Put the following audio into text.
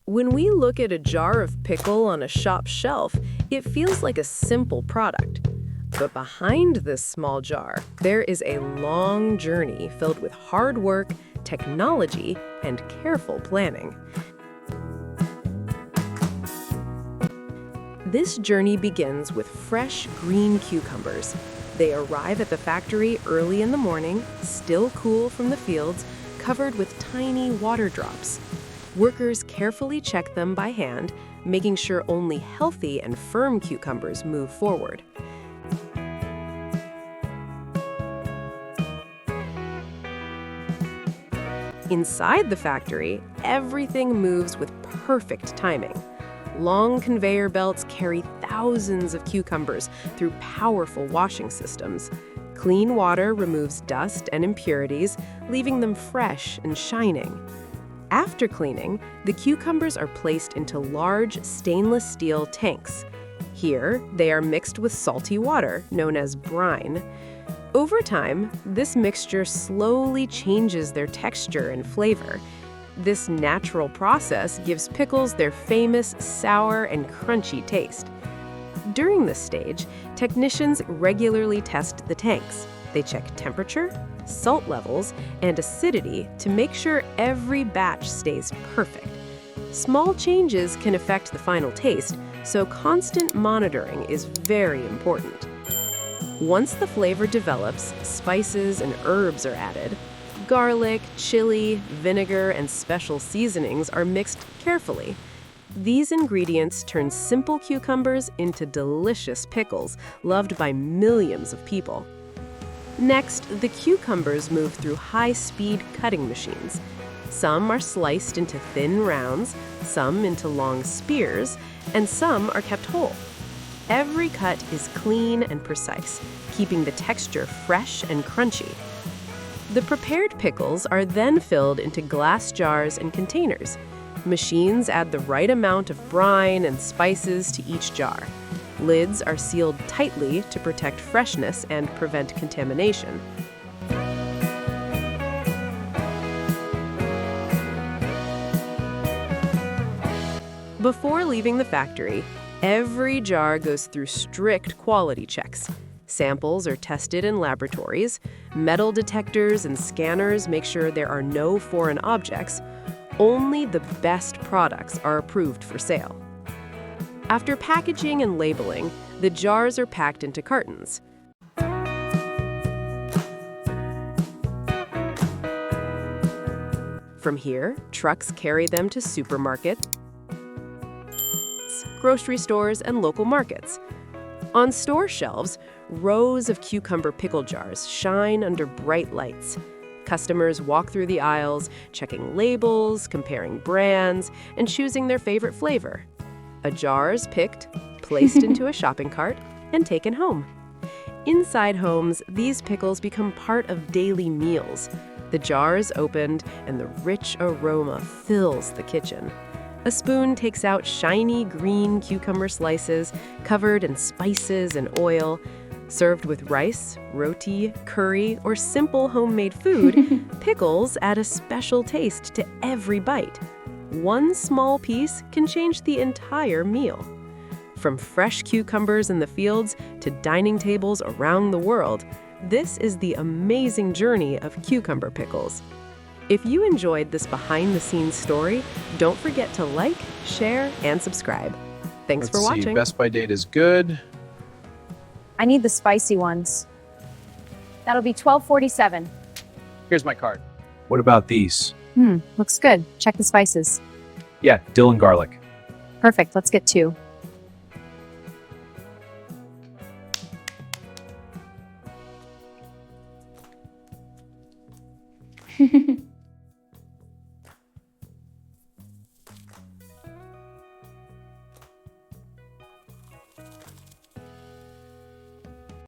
When we look at a jar of pickle on a shop shelf, it feels like a simple product. But behind this small jar, there is a long journey filled with hard work, technology, and careful planning. This journey begins with fresh green cucumbers. They arrive at the factory early in the morning, still cool from the fields, covered with tiny water drops. Workers carefully check them by hand, making sure only healthy and firm cucumbers move forward. Inside the factory, everything moves with perfect timing. Long conveyor belts carry thousands of cucumbers through powerful washing systems. Clean water removes dust and impurities, leaving them fresh and shining. After cleaning, the cucumbers are placed into large stainless steel tanks. Here, they are mixed with salty water, known as brine. Over time, this mixture slowly changes their texture and flavor. This natural process gives pickles their famous sour and crunchy taste. During this stage, technicians regularly test the tanks. They check temperature, salt levels, and acidity to make sure every batch stays perfect. Small changes can affect the final taste, so constant monitoring is very important. Once the flavor develops, spices and herbs are added. Garlic, chili, vinegar, and special seasonings are mixed carefully. These ingredients turn simple cucumbers into delicious pickles, loved by millions of people. Next, the cucumbers move through high-speed cutting machines. Some are sliced into thin rounds, some into long spears, and some are kept whole. Every cut is clean and precise, keeping the texture fresh and crunchy. The prepared pickles are then filled into glass jars and containers. Machines add the right amount of brine and spices to each jar. Lids are sealed tightly to protect freshness and prevent contamination. Before leaving the factory, every jar goes through strict quality checks. Samples are tested in laboratories. Metal detectors and scanners make sure there are no foreign objects. Only the best products are approved for sale. After packaging and labeling, the jars are packed into cartons. From here, trucks carry them to supermarkets, grocery stores, and local markets. On store shelves, rows of cucumber pickle jars shine under bright lights. Customers walk through the aisles, checking labels, comparing brands, and choosing their favorite flavor. A jar is picked, placed into a shopping cart, and taken home. Inside homes, these pickles become part of daily meals. The jar is opened, and the rich aroma fills the kitchen. A spoon takes out shiny green cucumber slices covered in spices and oil. Served with rice, roti, curry, or simple homemade food, pickles add a special taste to every bite. One small piece can change the entire meal. From fresh cucumbers in the fields to dining tables around the world, this is the amazing journey of cucumber pickles. If you enjoyed this behind-the-scenes story, don't forget to like, share, and subscribe. Thanks for watching. Best by date is good. I need the spicy ones. That'll be $12.47. Here's my card. What about these? Looks good. Check the spices. Yeah, dill and garlic. Perfect. Let's get 2.